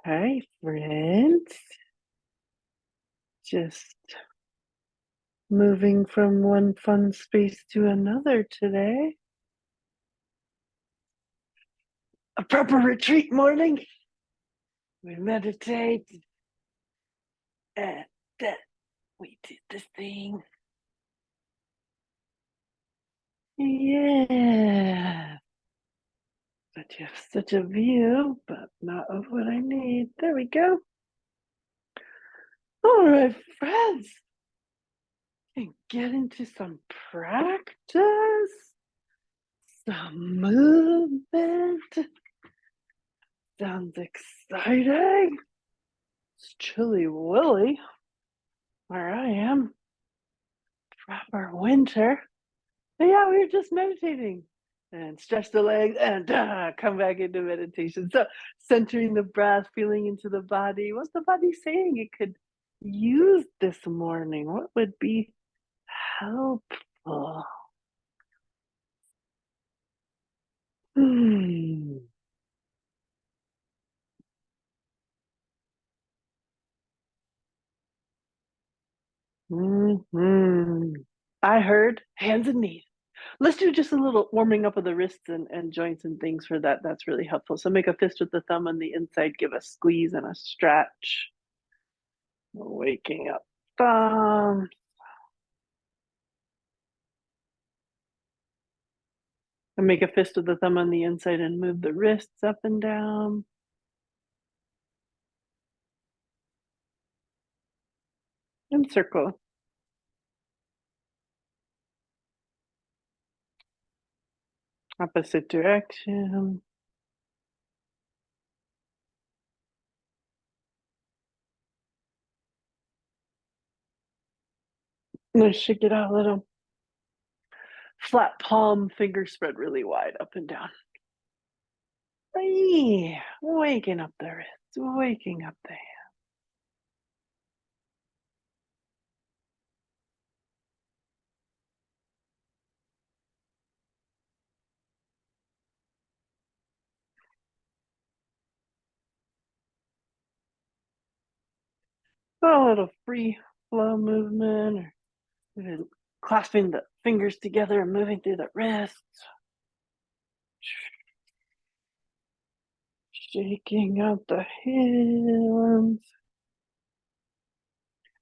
Hi, friends. Just moving from one fun space to another today. A proper retreat morning. We meditate and then we do this thing. Yeah. But you have such a view, but not of what I need. There we go. All right, friends. And get into some practice, some movement. Sounds exciting. It's chilly willy where I am. Proper winter. But yeah, we were just meditating and stretch the legs and come back into meditation. So centering the breath, feeling into the body. What's the body saying it could use this morning? What would be helpful? Hmm. Hmm. I heard hands and knees. Let's do just a little warming up of the wrists and joints and things for that. That's really helpful. So make a fist with the thumb on the inside, give a squeeze and a stretch. Waking up thumb. And make a fist with the thumb on the inside and move the wrists up and down. And circle. Opposite direction. Let's shake it out a little. Flat palm, fingers spread really wide up and down. Waking up the wrists, waking up the hands. A little free flow movement, or clasping the fingers together and moving through the wrists. Shaking out the hands.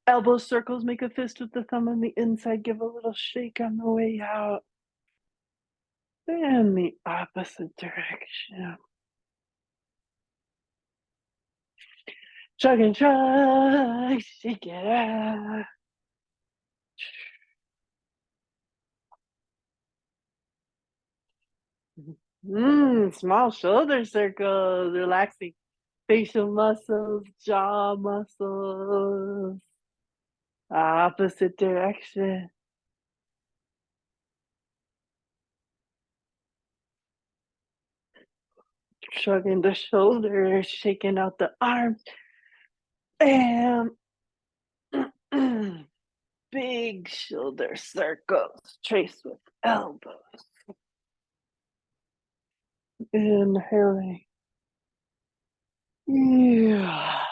Elbow circles, make a fist with the thumb on the inside, give a little shake on the way out. And the opposite direction. Shrug and shrug, shake it out. Small shoulder circles, relaxing facial muscles, jaw muscles. Opposite direction. Shrugging the shoulders, shaking out the arms, and big shoulder circles, trace with elbows. Inhaling. Yeah.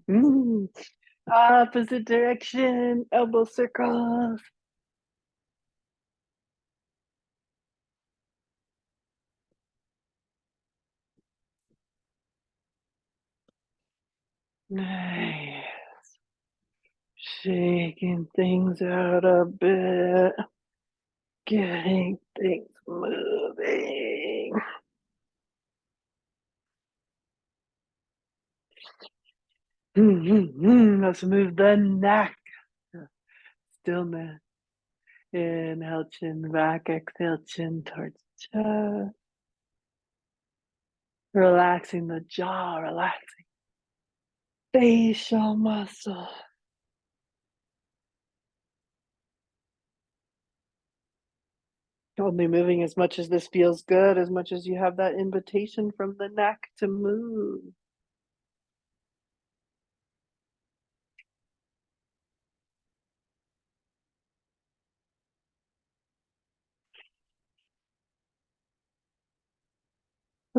Mm. Opposite direction, elbow circles. Nice. Shaking things out a bit, getting things moving. Let's move the neck. Stillness. Inhale, chin back. Exhale, chin towards chest. Relaxing the jaw, relaxing facial muscle. Only moving as much as this feels good, as much as you have that invitation from the neck to move.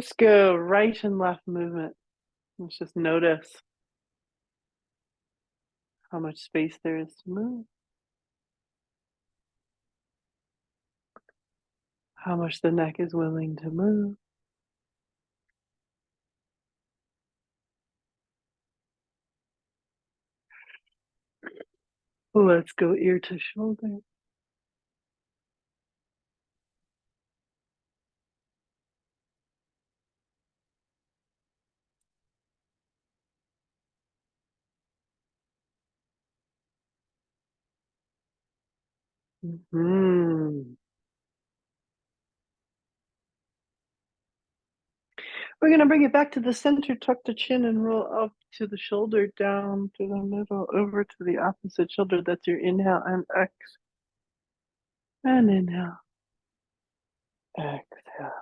Let's go right and left movement. Let's just notice how much space there is to move, how much the neck is willing to move. Let's go ear to shoulder. Mm-hmm. We're going to bring it back to the center, tuck the chin and roll up to the shoulder, down to the middle, over to the opposite shoulder. That's your inhale and exhale. And inhale, exhale.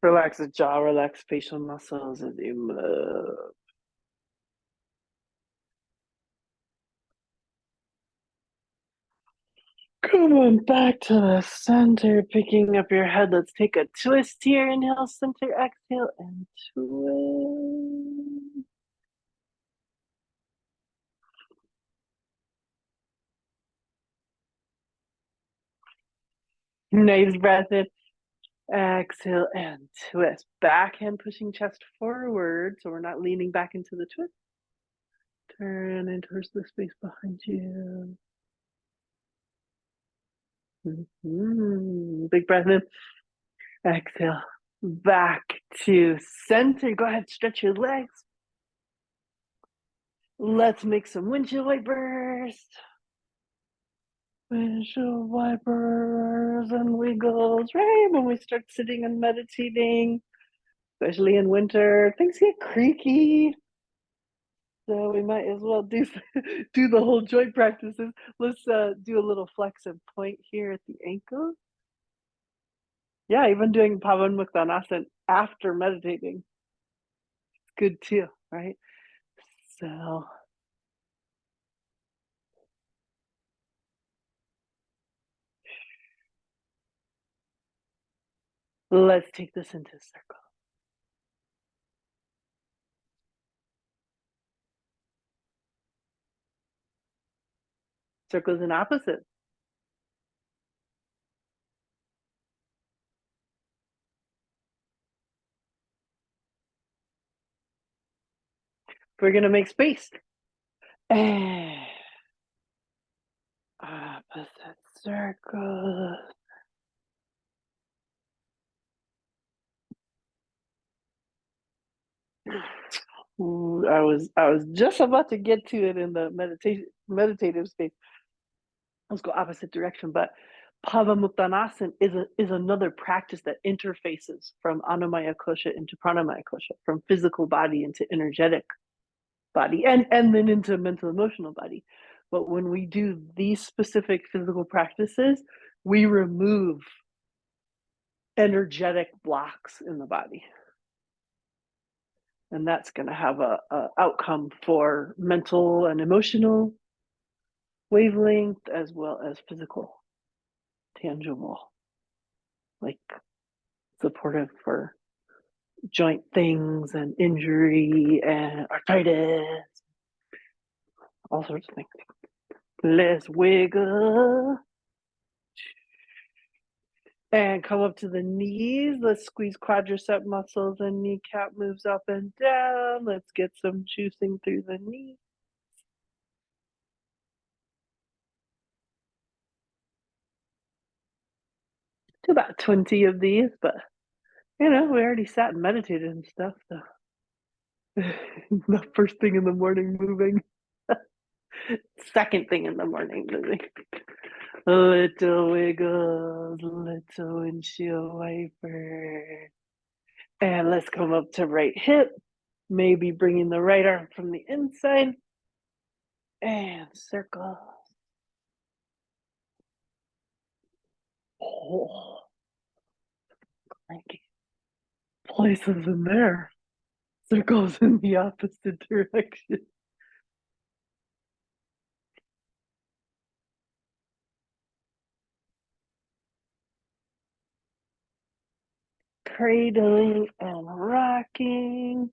Relax the jaw, relax facial muscles as you move. Come on back to the center, picking up your head. Let's take a twist here. Inhale, center, exhale, and twist. Nice breath in. Exhale and twist. Backhand pushing chest forward, so we're not leaning back into the twist. Turn in towards the space behind you. Big breath in. Exhale. Back to center. Go ahead, stretch your legs. Let's make some windshield wipers. Windshield wipers and wiggles, right? When we start sitting and meditating, especially in winter, things get creaky. So we might as well do the whole joint practices. Let's do a little flex and point here at the ankle. Yeah, even doing Pavanmuktanasana after meditating. It's good too, right? So let's take this into circle. Circles in opposite. We're gonna make space. And opposite circle. I was just about to get to it in the meditative state. Let's go opposite direction, but Pavamuktanasana is another practice that interfaces from Annamaya Kosha into Pranamaya Kosha, from physical body into energetic body, and then into mental emotional body. But when we do these specific physical practices, we remove energetic blocks in the body. And that's going to have a outcome for mental and emotional wavelength as well as physical, tangible, like supportive for joint things and injury and arthritis, all sorts of things. Let's wiggle and come up to the knees. Let's squeeze quadricep muscles and kneecap moves up and down. Let's get some juicing through the knee. Do about 20 of these, but we already sat and meditated and stuff, so not first thing in the morning moving. Second thing in the morning moving. Little wiggles, little windshield wiper. And let's come up to right hip. Maybe bringing the right arm from the inside. And circle. Oh, cranky. places in there. Circles in the opposite direction. Cradling and rocking.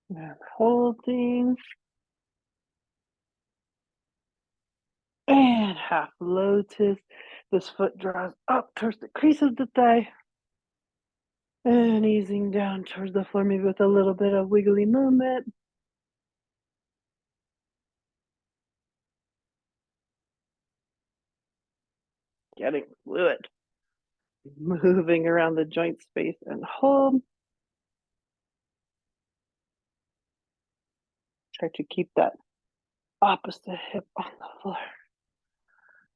And holding. And half lotus. This foot draws up towards the crease of the thigh. And easing down towards the floor, maybe with a little bit of wiggly movement. Getting fluid. Moving around the joint space and hold. Try to keep that opposite hip on the floor.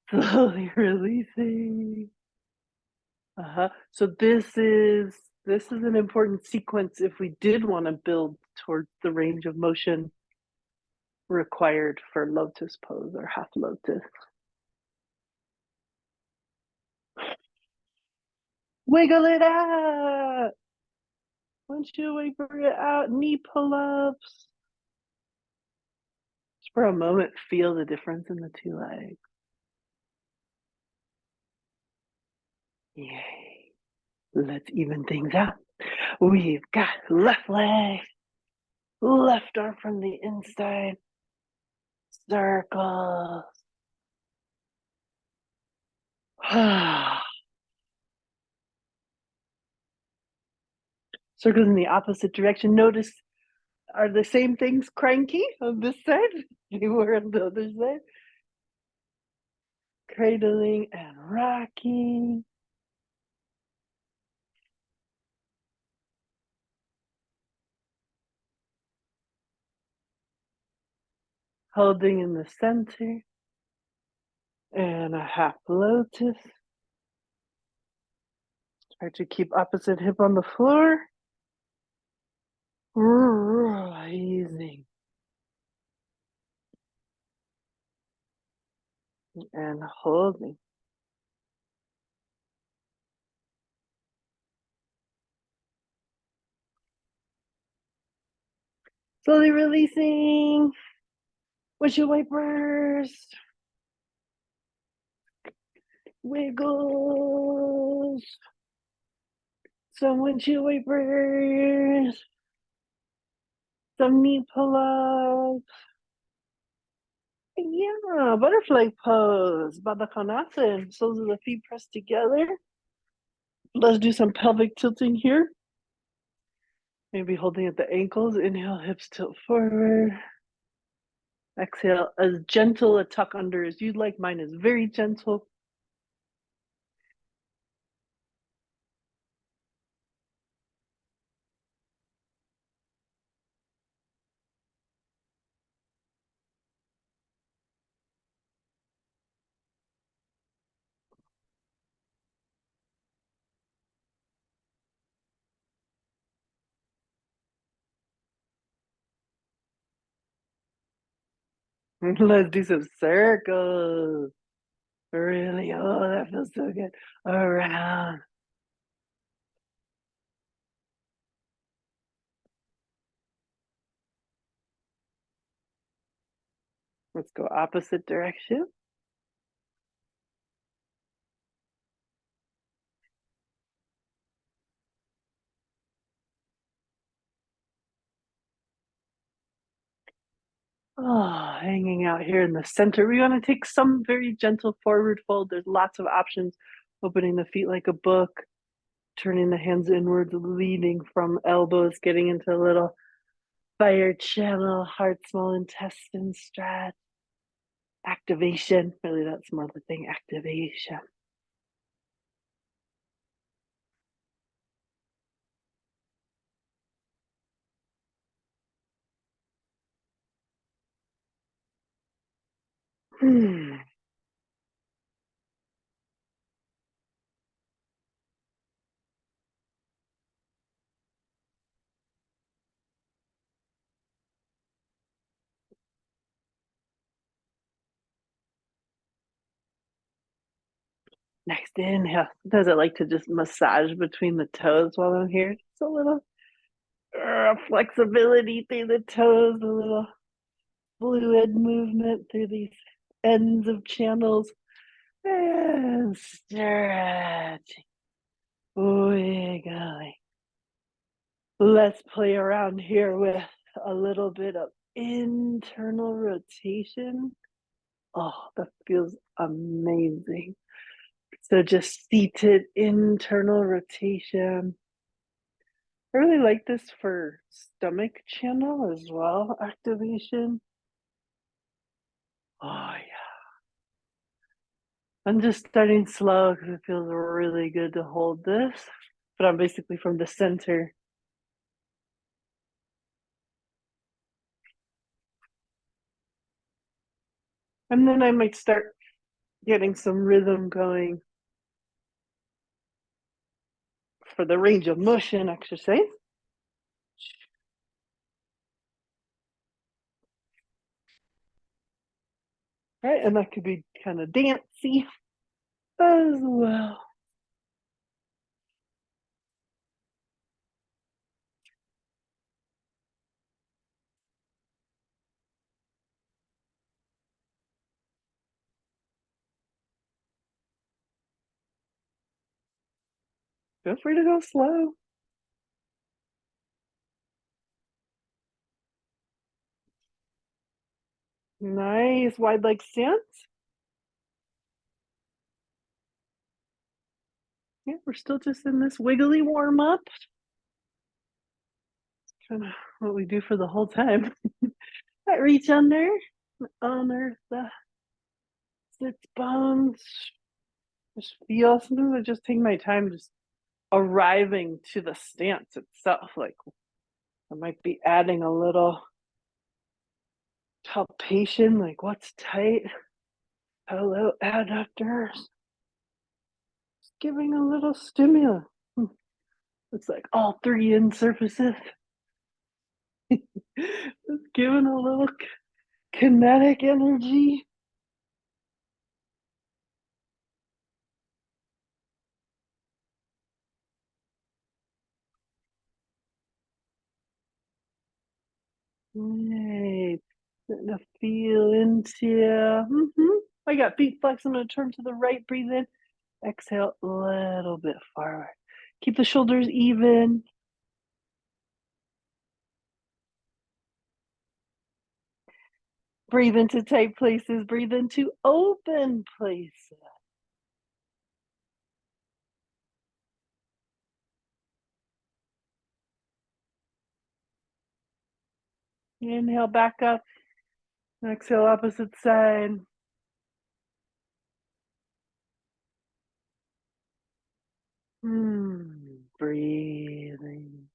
Slowly releasing. So this is an important sequence if we did want to build towards the range of motion required for lotus pose or half lotus. Wiggle it out. Once you wiggle it out, knee pull-ups. Just for a moment, feel the difference in the two legs. Yay. Let's even things out. We've got left leg, left arm from the inside, circles. Circles in the opposite direction. Notice, are the same things cranky on this side they were on the other side? Cradling and rocking. Holding in the center. And a half lotus. Try to keep opposite hip on the floor. Rising. And holding. Slowly releasing. Windshield wipers. Wiggles. Some windshield wipers. Some knee pull-ups. Yeah, butterfly pose. Baddha soles of the feet pressed together. Let's do some pelvic tilting here. Maybe holding at the ankles. Inhale, hips tilt forward. Exhale, as gentle a tuck under as you'd like. Mine is very gentle. Let's do some circles. Really, oh, that feels so good. Around. Let's go opposite direction. Oh, hanging out here in the center. We want to take some very gentle forward fold. There's lots of options. Opening the feet like a book, turning the hands inwards, leading from elbows, getting into a little fire channel, heart, small intestine stretch. Activation. Really, that's more the thing. Activation. Next inhale. Sometimes I like to just massage between the toes while I'm here. Just a little flexibility through the toes, a little fluid movement through these ends of channels. And stretching, wiggling. Let's play around here with a little bit of internal rotation. Oh, that feels amazing. So just seated internal rotation. I really like this for stomach channel as well, activation. Oh, yeah. I'm just starting slow because it feels really good to hold this, but I'm basically from the center. And then I might start getting some rhythm going for the range of motion exercise. Right, and that could be kind of dancey as well. Feel free to go slow. Nice wide leg stance. Yeah, we're still just in this wiggly warm up. Kind of what we do for the whole time. I reach under, unearth the sits bones. Just feel. Sometimes I just take my time just arriving to the stance itself. Like I might be adding a little palpation, like what's tight. Hello, adductors. Just giving a little stimulus. It's like all three in surfaces. Just giving a little kinetic energy. Right. Starting to feel into. I got feet flexed. I'm going to turn to the right. Breathe in. Exhale a little bit forward. Keep the shoulders even. Breathe into tight places. Breathe into open places. Inhale back up. Exhale opposite side. Breathing.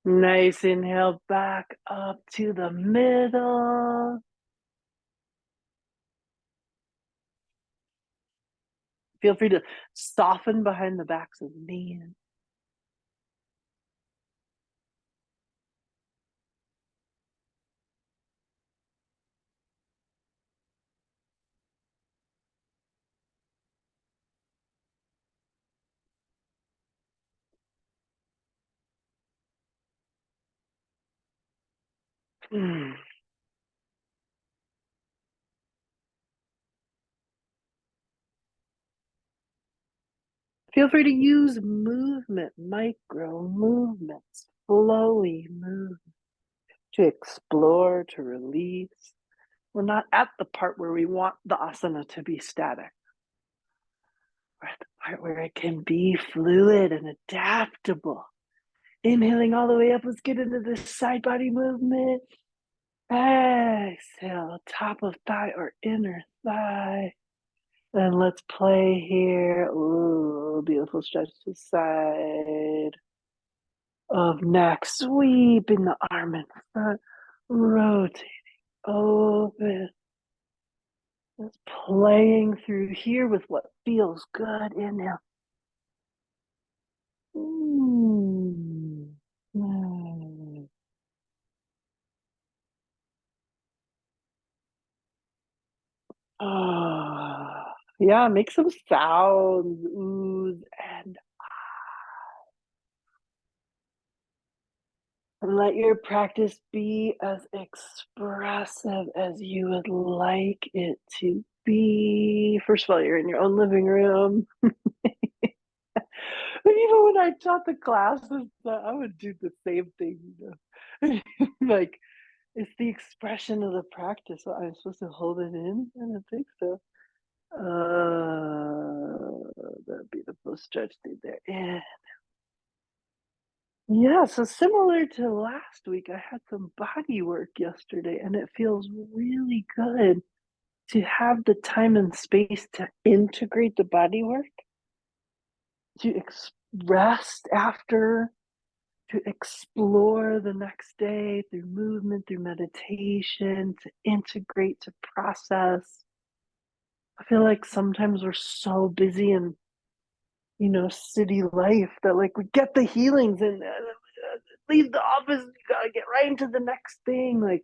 Nice. Inhale back up to the middle. Feel free to soften behind the backs of the knees. Feel free to use movement, micro movements, flowy movement to explore, to release. We're not at the part where we want the asana to be static. We're at the part where it can be fluid and adaptable. Inhaling all the way up. Let's get into this side body movement. Exhale, top of thigh or inner thigh. And let's play here. Ooh, beautiful stretch to the side. of neck, sweeping the arm in front, rotating, open. Just playing through here with what feels good. Inhale. Mm. Mm. Yeah, make some sounds, oohs and let your practice be as expressive as you would like it to be. First of all, you're in your own living room. But even when I taught the classes, I would do the same thing, like, it's the expression of the practice. So I'm supposed to hold it in? I don't think so. That beautiful stretch through there. Yeah, so similar to last week, I had some body work yesterday, and it feels really good to have the time and space to integrate the body work, to rest after, to explore the next day through movement, through meditation, to integrate, to process. I feel like sometimes we're so busy in, city life that like we get the healings and leave the office, you gotta get right into the next thing. Like,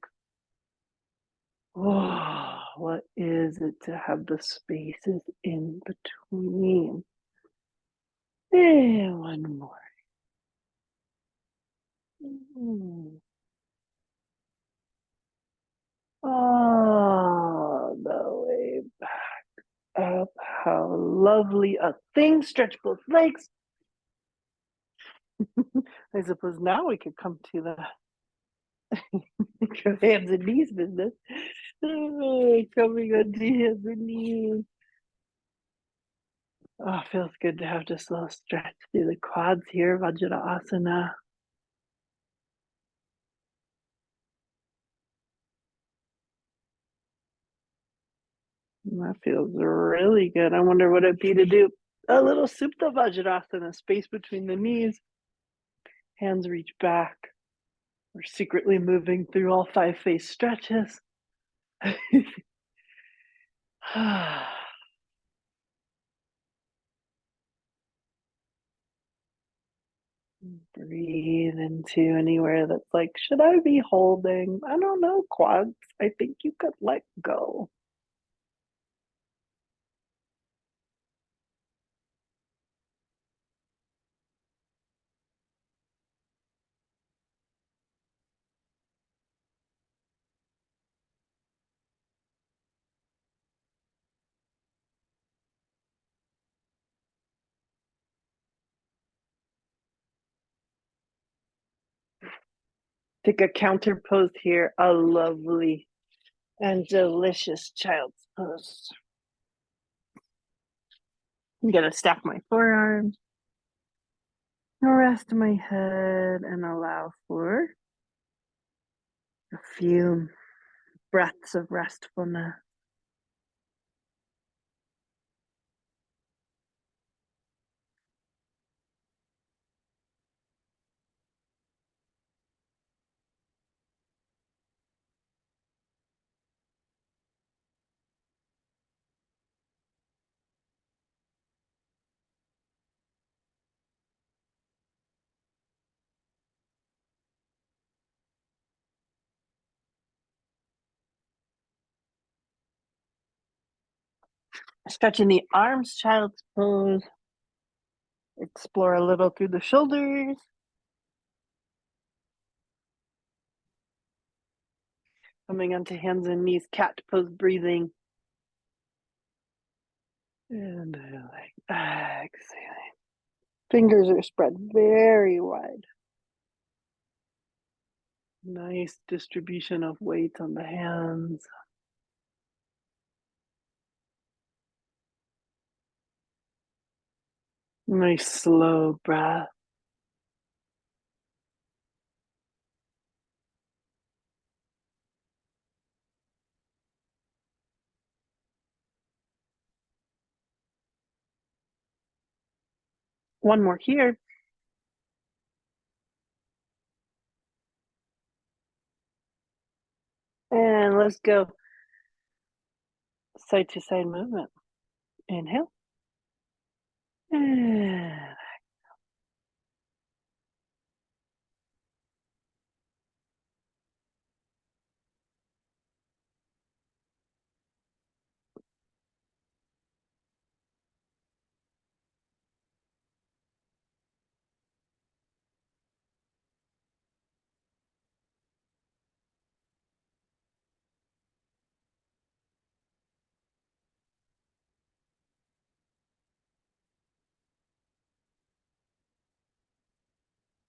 oh, what is it to have the spaces in between? And one more. Mm. All the way up. How lovely a thing. Stretch both legs. I suppose now we could come to the hands and knees business. Coming on to hands and knees. Oh, feels good to have just a little stretch through the quads here, Vajrasana. That feels really good. I wonder what it'd be to do a little Supta Vajrasana, space between the knees. Hands reach back. We're secretly moving through all 5 face stretches. Breathe into anywhere that's like, should I be holding? I don't know, quads. I think you could let go. Take a counter pose here, a lovely and delicious child's pose. I'm gonna stack my forearms, rest my head, and allow for a few breaths of restfulness. Stretching the arms, child's pose. Explore a little through the shoulders. Coming onto hands and knees, cat pose, breathing. And exhaling. Fingers are spread very wide. Nice distribution of weight on the hands. Nice slow breath. One more here. let's go. Side to side movement. Inhale.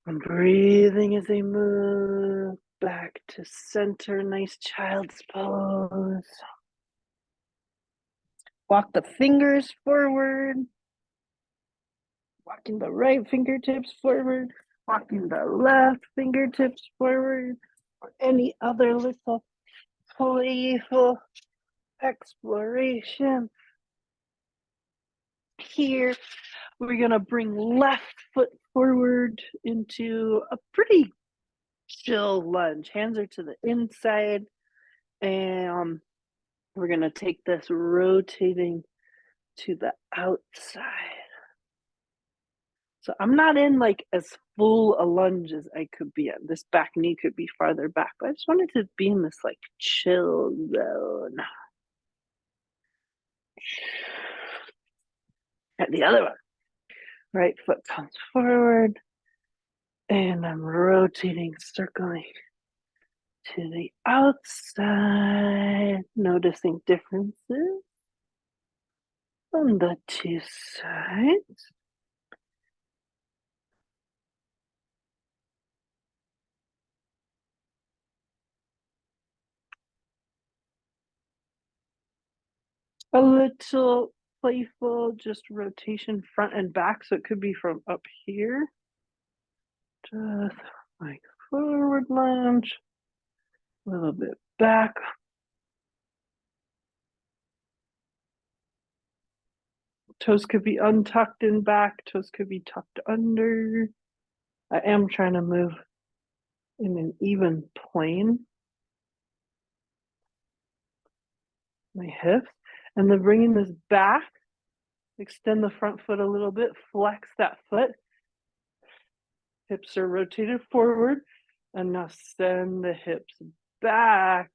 And breathing as they move back to center. Nice child's pose. Walk the fingers forward. Walking the right fingertips forward. Walking the left fingertips forward. Or any other little playful exploration. Here, we're going to bring left foot forward into a pretty chill lunge. Hands are to the inside. And we're going to take this rotating to the outside. So I'm not in like as full a lunge as I could be in. This back knee could be farther back, but I just wanted to be in this like chill zone. And the other one. Right foot comes forward. And I'm rotating, circling to the outside, noticing differences on the two sides. A little playful, just rotation front and back. So it could be from up here, just like forward lunge, a little bit back. Toes could be untucked and back, toes could be tucked under. I am trying to move in an even plane. My hips, and then bringing this back, extend the front foot a little bit, flex that foot. Hips are rotated forward, and now send the hips back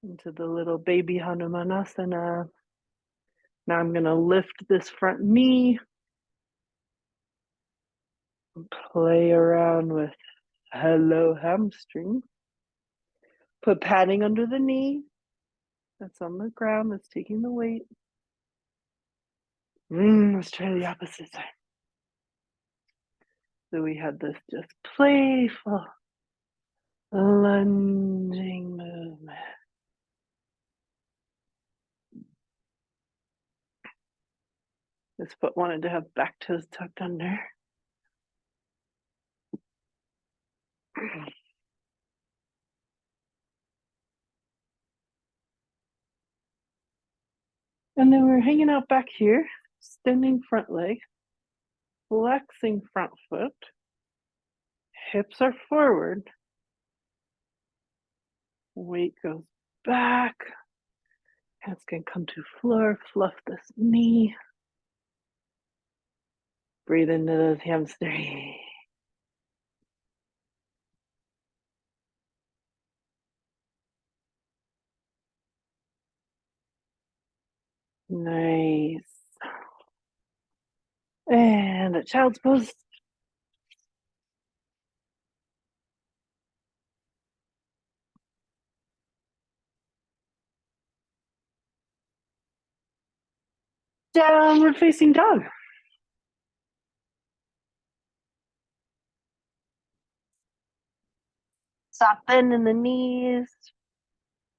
into the little baby Hanumanasana. Now I'm going to lift this front knee and play around with hello hamstring. Put padding under the knee. That's on the ground. That's taking the weight. Let's try the opposite side. So we had this just playful lunging movement. This foot wanted to have back toes tucked under. And then we're hanging out back here, extending front leg, flexing front foot. Hips are forward. Weight goes back. Hands can come to floor. Fluff this knee. Breathe into those hamstrings. Nice. And a child's pose. Downward facing dog. Soft bend in the knees.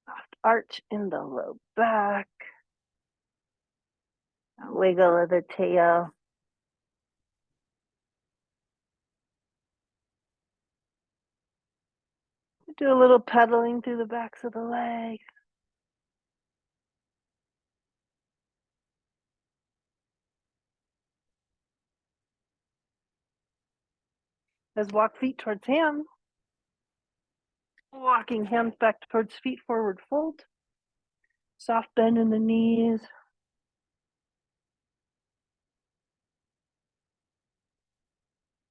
Soft arch in the low back. A wiggle of the tail. Do a little pedaling through the backs of the legs. Let's walk feet towards hands. Walking hands back towards feet, forward fold. Soft bend in the knees.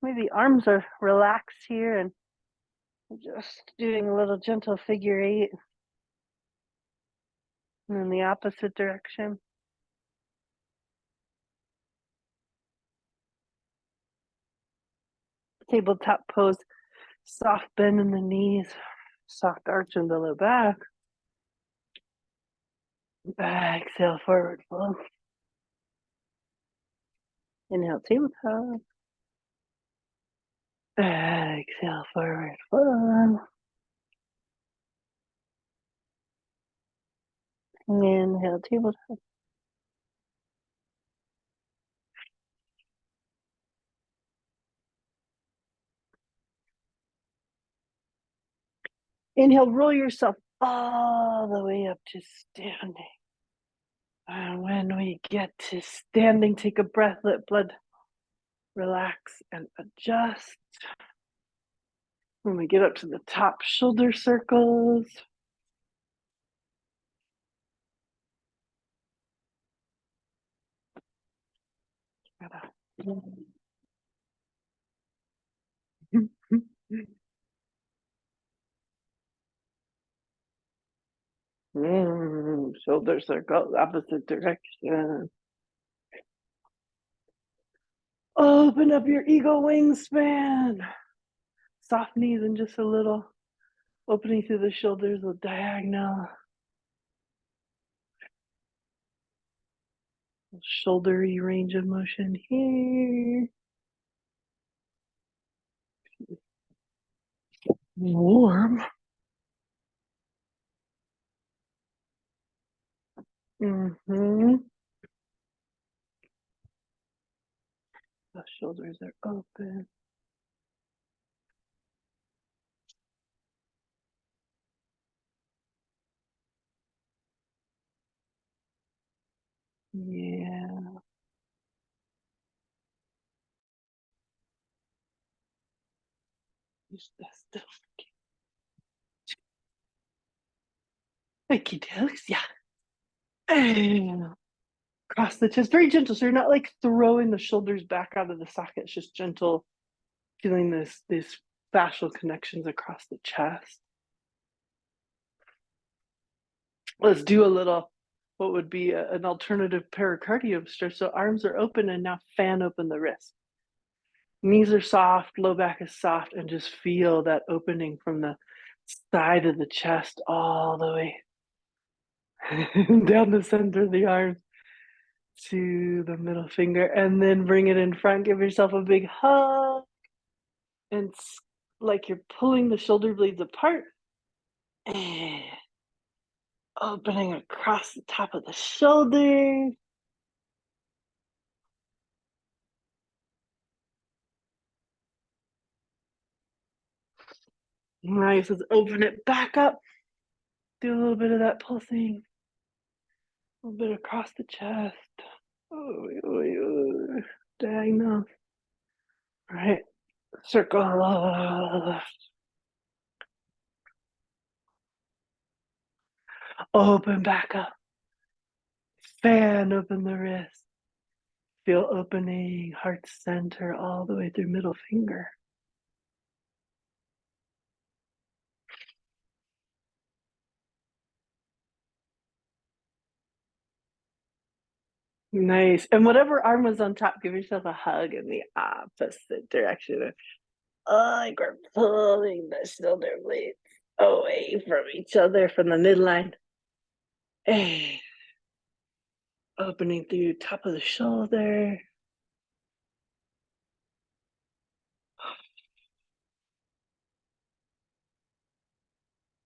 Maybe arms are relaxed here and just doing a little gentle figure 8. And in the opposite direction. Tabletop pose, soft bend in the knees, soft arch in the low back. Exhale, forward fold. Inhale, tabletop. Exhale, forward fold. Inhale, tabletop. Inhale, roll yourself all the way up to standing. And when we get to standing, take a breath, let blood relax and adjust. When we get up to the top, shoulder circles. Shoulder circles, opposite direction. Open up your ego wingspan. Soft knees and just a little opening through the shoulders with diagonal. Shouldery range of motion here. Warm. The shoulders are open. Yeah. Use this stuff. Okie dokes, yeah. And cross the chest, very gentle. So you're not like throwing the shoulders back out of the socket. It's just gentle, feeling these fascial connections across the chest. Let's do a little, what would be an alternative pericardium stretch. So arms are open and now fan open the wrist. Knees are soft, low back is soft, and just feel that opening from the side of the chest all the way down the center of the arms to the middle finger, and then bring it in front. Give yourself a big hug, and like you're pulling the shoulder blades apart, and opening across the top of the shoulder. Nice. Let's open it back up. Do a little bit of that pulsing. A little bit across the chest. Diagonal. All right. Circle. Open back up. Fan open the wrist. Feel opening, heart center, all the way through middle finger. Nice. And whatever arm was on top, give yourself a hug in the opposite direction. Like we're pulling the shoulder blades away from each other from the midline. And opening through top of the shoulder.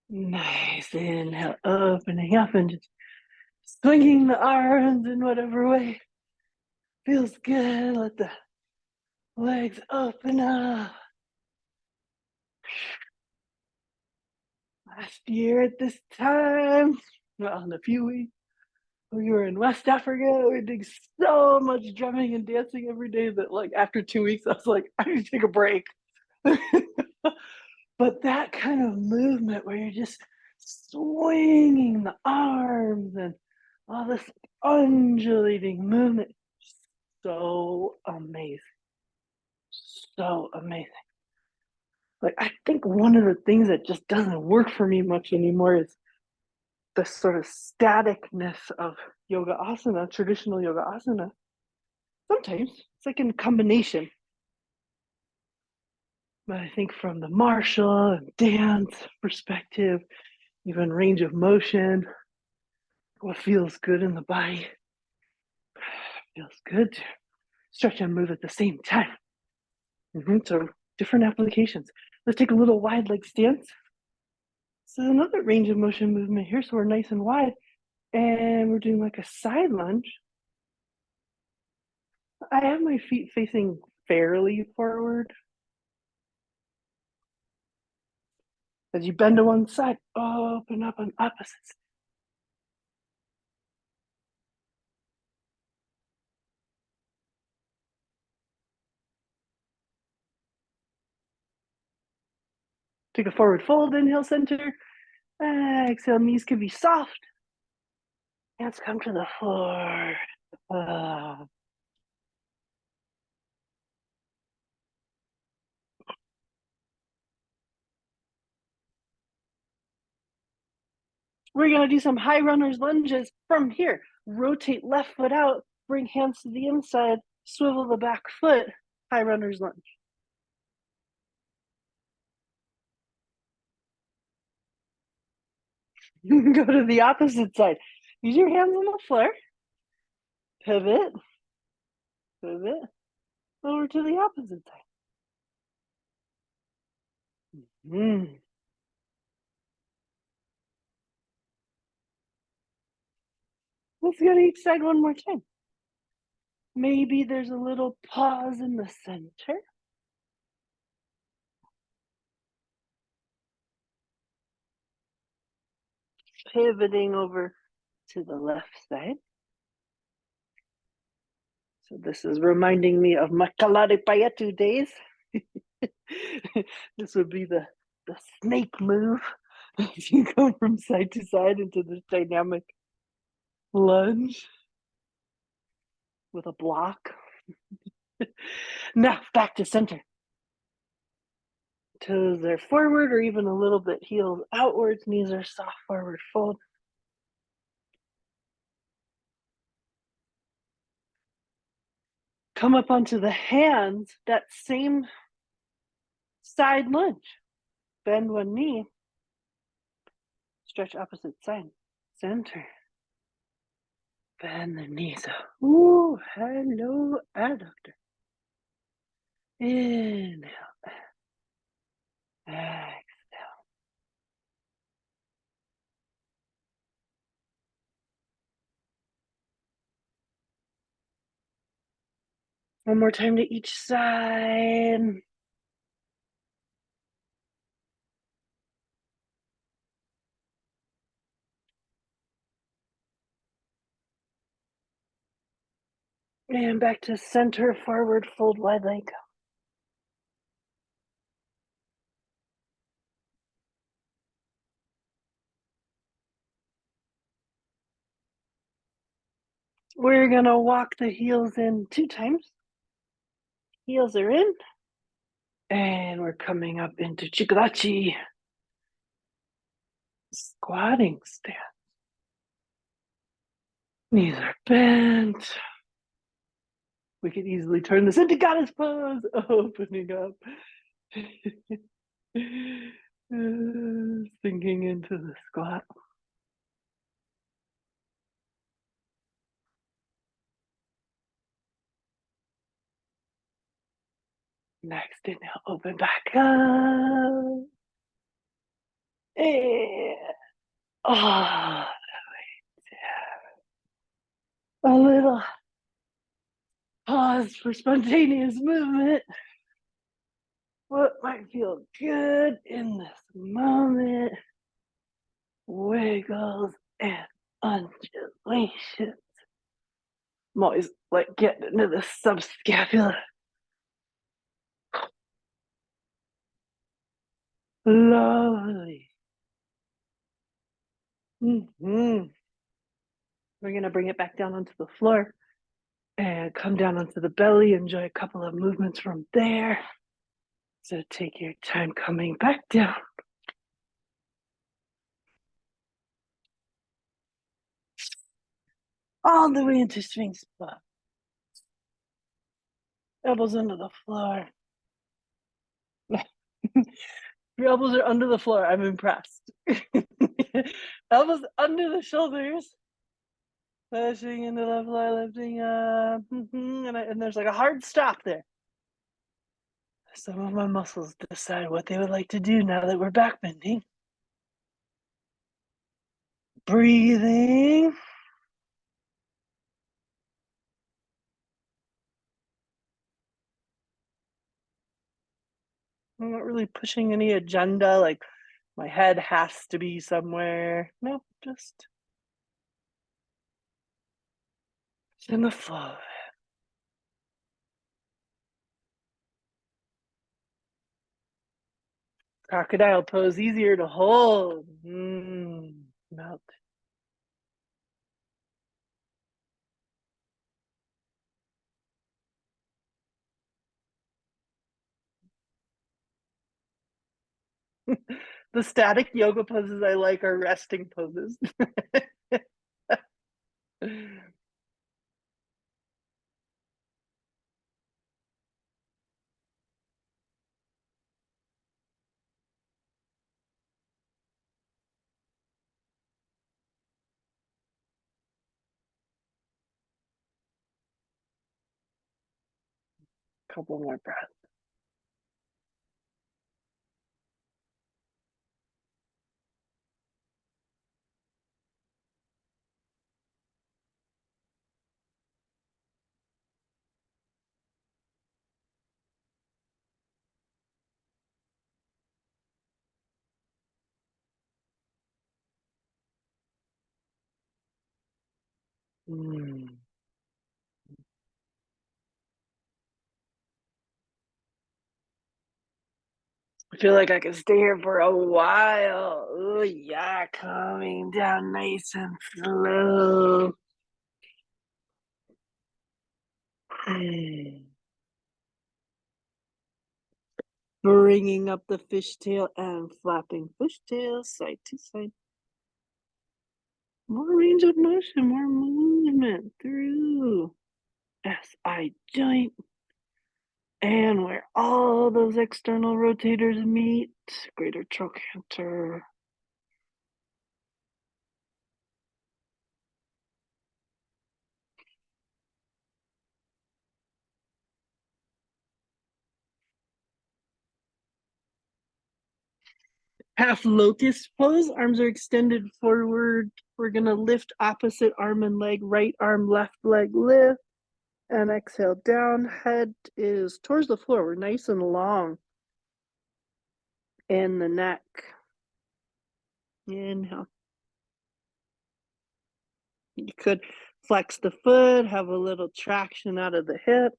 Nice. Inhale, opening up and just swinging the arms in whatever way feels good. Let the legs open up. Last year at this time, well, in a few weeks, we were in West Africa. We did so much drumming and dancing every day that, like, after 2 weeks, I was like, I need to take a break. But that kind of movement where you're just swinging the arms and all this undulating movement, so amazing. So amazing. Like, I think one of the things that just doesn't work for me much anymore is the sort of staticness of yoga asana, traditional yoga asana. Sometimes it's like in combination. But I think from the martial and dance perspective, even range of motion, what feels good in the body feels good to stretch and move at the same time. So different applications. Let's take a little wide leg stance. This is another range of motion movement here. So we're nice and wide and we're doing like a side lunge. I have my feet facing fairly forward. As you bend to one side, open up on opposites. Take a forward fold, inhale, center. Exhale, knees can be soft. Hands come to the floor. We're going to do some high runners lunges from here. Rotate left foot out, bring hands to the inside, swivel the back foot, high runners lunge. Go to the opposite side. Use your hands on the floor. Pivot, pivot, over to the opposite side. Let's go to each side one more time. Maybe there's a little pause in the center. Pivoting over to the left side. So this is reminding me of my Kalari Payatu days. This would be the snake move. You go from side to side into this dynamic lunge with a block. Now back to center. Toes are forward or even a little bit heels outwards. Knees are soft forward fold. Come up onto the hands, that same side lunge. Bend one knee. Stretch opposite side. Center. Bend the knees up. Ooh, hello, adductor. Inhale. Exhale. One more time to each side. And back to center, forward, fold, wide leg. We're gonna walk the heels in 2 times. Heels are in. And we're coming up into Chikarachi. Squatting stance. Knees are bent. We could easily turn this into goddess pose, opening up. Sinking into the squat. Next inhale, open back up. And all the way down. A little pause for spontaneous movement. What might feel good in this moment? Wiggles and undulations. I'm always like getting into the subscapula. Lovely. Mm-hmm. We're going to bring it back down onto the floor and come down onto the belly. Enjoy a couple of movements from there. So take your time coming back down. All the way into swing spot. Elbows under the floor. Your elbows are under the floor. I'm impressed. Elbows under the shoulders. Pushing into the floor, lifting up. And there's like a hard stop there. Some of my muscles decide what they would like to do now that we're back bending. Breathing. I'm not really pushing any agenda, like my head has to be somewhere. No, just in the flow. Crocodile pose, easier to hold. Melt. The static yoga poses I like are resting poses. Couple more breaths. I feel like I can stay here for a while. Oh yeah, coming down nice and slow. Bringing up the fishtail and flapping fishtail side to side. More range of motion, more movement through SI joint. And where all those external rotators meet, greater trochanter. Half locust pose, arms are extended forward. We're gonna lift opposite arm and leg, right arm, left leg lift, and exhale down. Head is towards the floor. We're nice and long in the neck. Inhale. You could flex the foot, have a little traction out of the hip.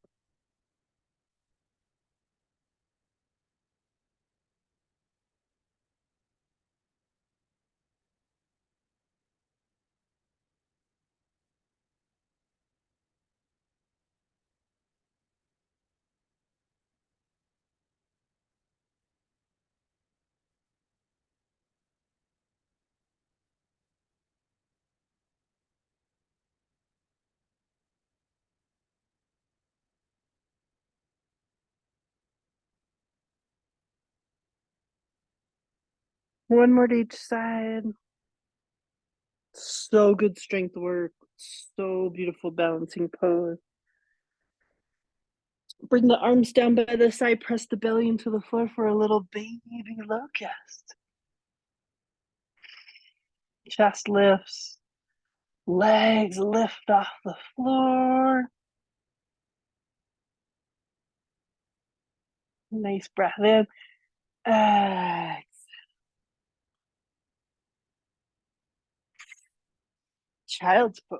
One more to each side. So good strength work. So beautiful balancing pose. Bring the arms down by the side, press the belly into the floor for a little baby locust. Chest lifts, legs lift off the floor. Nice breath in. Child's pose.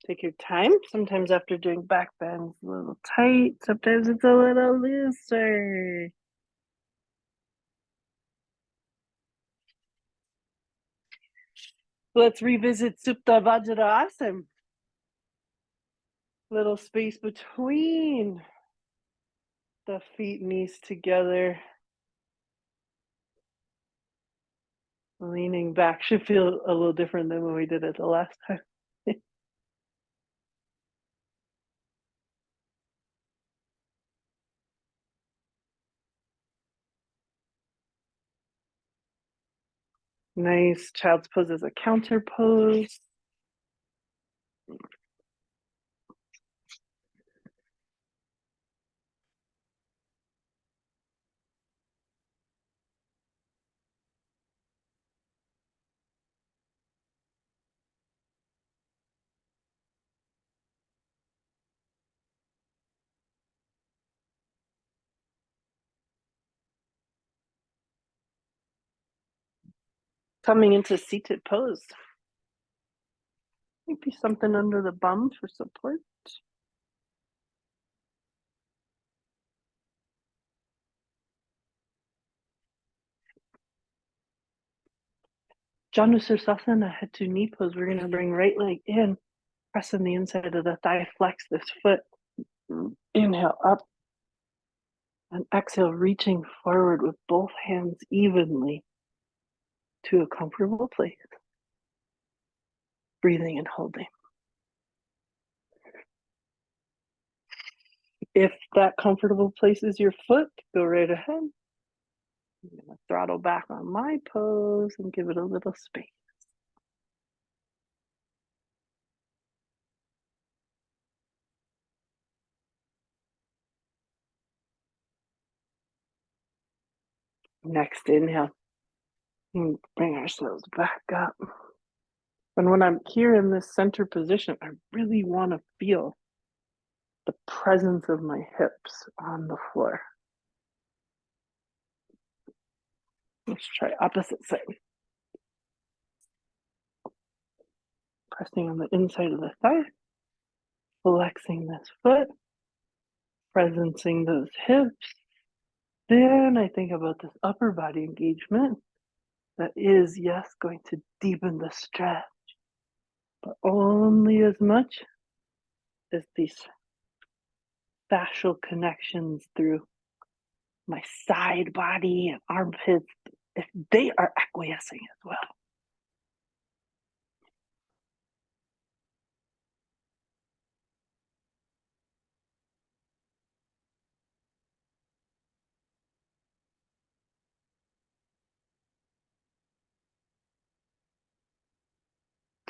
Take your time. Sometimes after doing back bends, a little tight. Sometimes it's a little looser. Let's revisit Supta Vajrasana. Little space between the feet, knees together. Leaning back should feel a little different than when we did it the last time. Nice. Child's pose is a counter pose. Coming into seated pose. Maybe something under the bum for support. Janusirsasana, head to knee pose. We're going to bring right leg in, pressing the inside of the thigh, flex this foot. Inhale up and exhale, reaching forward with both hands evenly to a comfortable place. Breathing and holding. If that comfortable place is your foot, go right ahead. I'm going to throttle back on my pose and give it a little space. Next inhale. And bring ourselves back up. And when I'm here in this center position, I really want to feel the presence of my hips on the floor. Let's try opposite side. Pressing on the inside of the thigh, flexing this foot, presencing those hips. Then I think about this upper body engagement that is, yes, going to deepen the stretch, but only as much as these fascial connections through my side body and armpits, if they are acquiescing as well.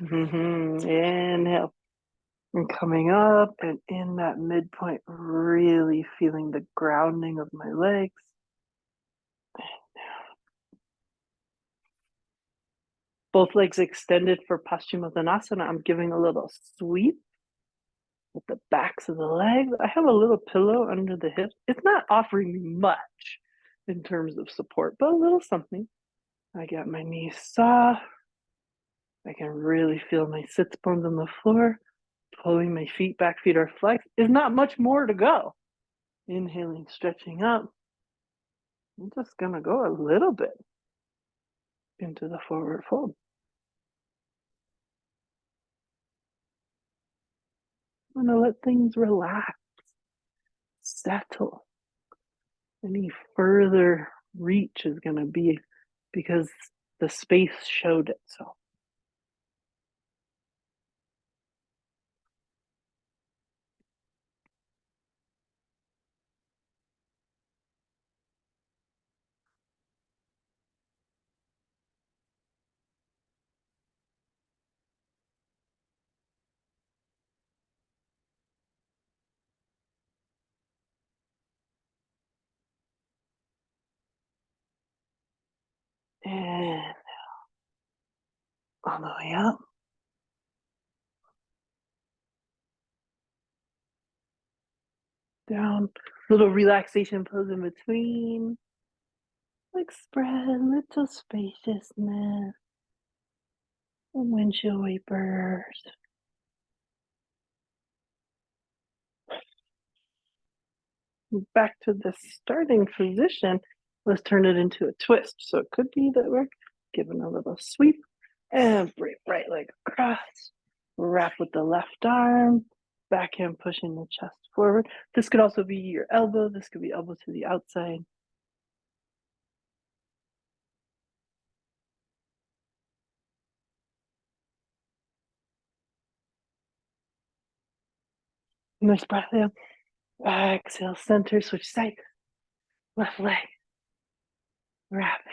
Inhale. And coming up and in that midpoint, really feeling the grounding of my legs. Both legs extended for Paschimottanasana. I'm giving a little sweep with the backs of the legs. I have a little pillow under the hips. It's not offering me much in terms of support, but a little something. I got my knees soft. I can really feel my sits bones on the floor. Pulling my feet back, feet are flexed. There's not much more to go. Inhaling, stretching up. I'm just going to go a little bit into the forward fold. I'm going to let things relax, settle. Any further reach is going to be because the space showed itself. And all the way up. Down. Little relaxation pose in between. Like spread, little spaciousness. Windshield wipers. Back to the starting position. Let's turn it into a twist. So it could be that we're giving a little sweep and bring right leg across. Wrap with the left arm. Backhand pushing the chest forward. This could also be your elbow. This could be elbow to the outside. Nice breath in. Exhale, center, switch side. Left leg. Wrapping.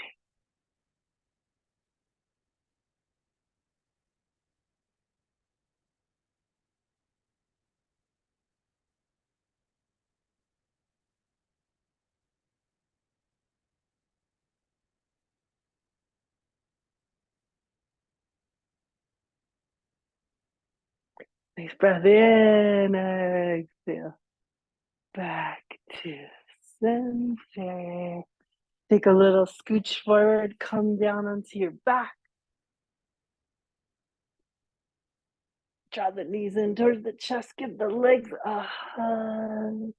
Nice breath in. Exhale. Back to center. Take a little scooch forward, come down onto your back. Draw the knees in towards the chest, give the legs a hug.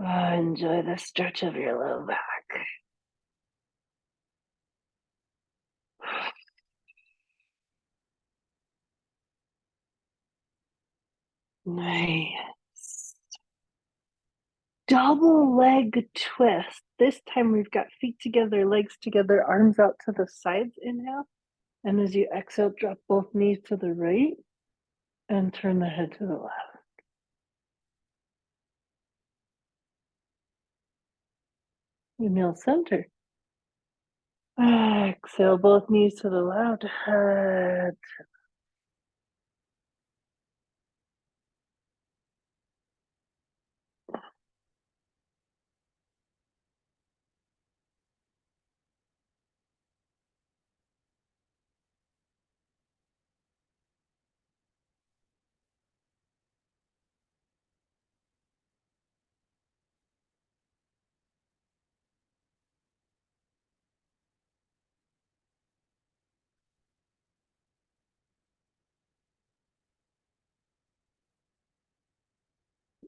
Enjoy the stretch of your low back. Nice. Double leg twist. This time we've got feet together, legs together, arms out to the sides. Inhale. And as you exhale, drop both knees to the right and turn the head to the left. Inhale, center. Exhale, both knees to the left, head.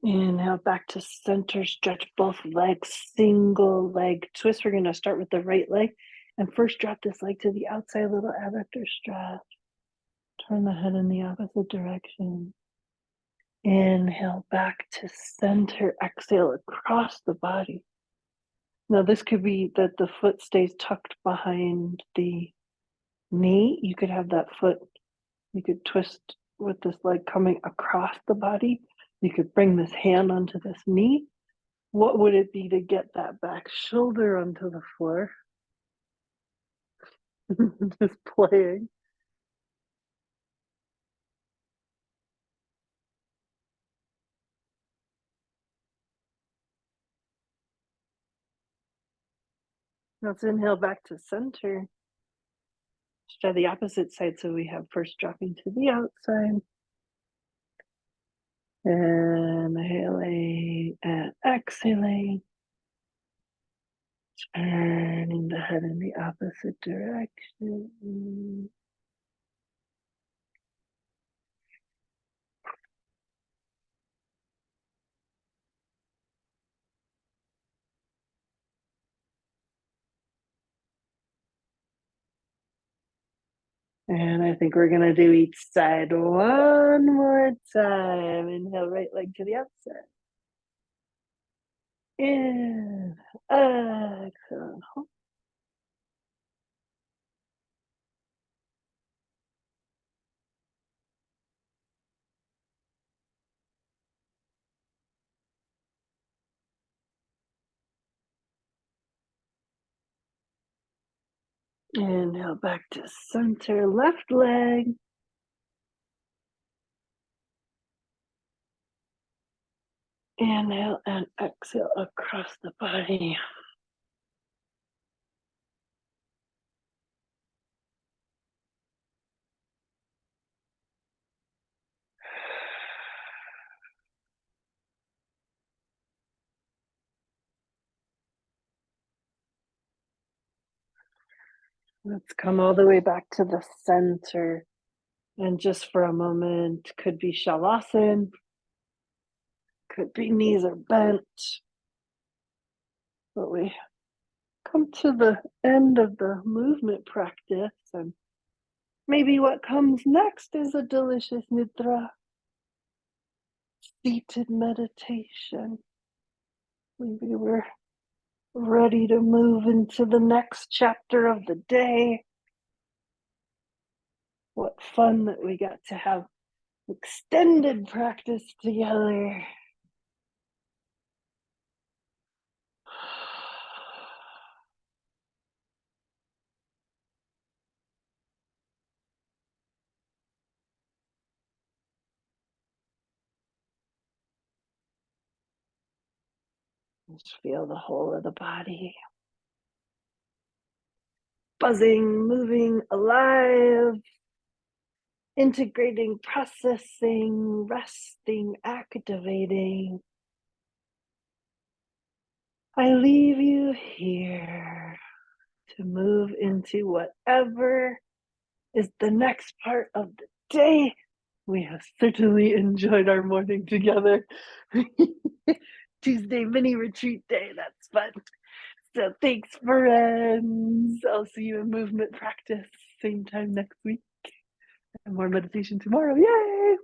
Inhale, back to center, stretch both legs, single leg twist. We're gonna start with the right leg and first drop this leg to the outside, little abductor stretch. Turn the head in the opposite direction. Inhale, back to center, exhale across the body. Now this could be that the foot stays tucked behind the knee. You could have that foot, you could twist with this leg coming across the body. You could bring this hand onto this knee. What would it be to get that back shoulder onto the floor? Just playing. Let's inhale back to center. Let's try the opposite side. So we have first dropping to the outside. Inhaling and exhaling. Turning the head in the opposite direction. And I think we're gonna do each side one more time. Inhale, right leg to the outside. In, exhale, inhale back to center, left leg. Inhale and exhale across the body. Let's come all the way back to the center. And just for a moment, could be Shavasana, Could be knees are bent. But we come to the end of the movement practice, and maybe what comes next is a delicious nidra, seated meditation. Maybe we're ready to move into the next chapter of the day. What fun that we got to have extended practice together. Just feel the whole of the body buzzing, moving, alive, integrating, processing, resting, activating. I leave you here to move into whatever is the next part of the day. We have certainly enjoyed our morning together. Tuesday mini retreat day, that's fun. So thanks, friends. I'll see you in movement practice same time next week. And more meditation tomorrow. Yay!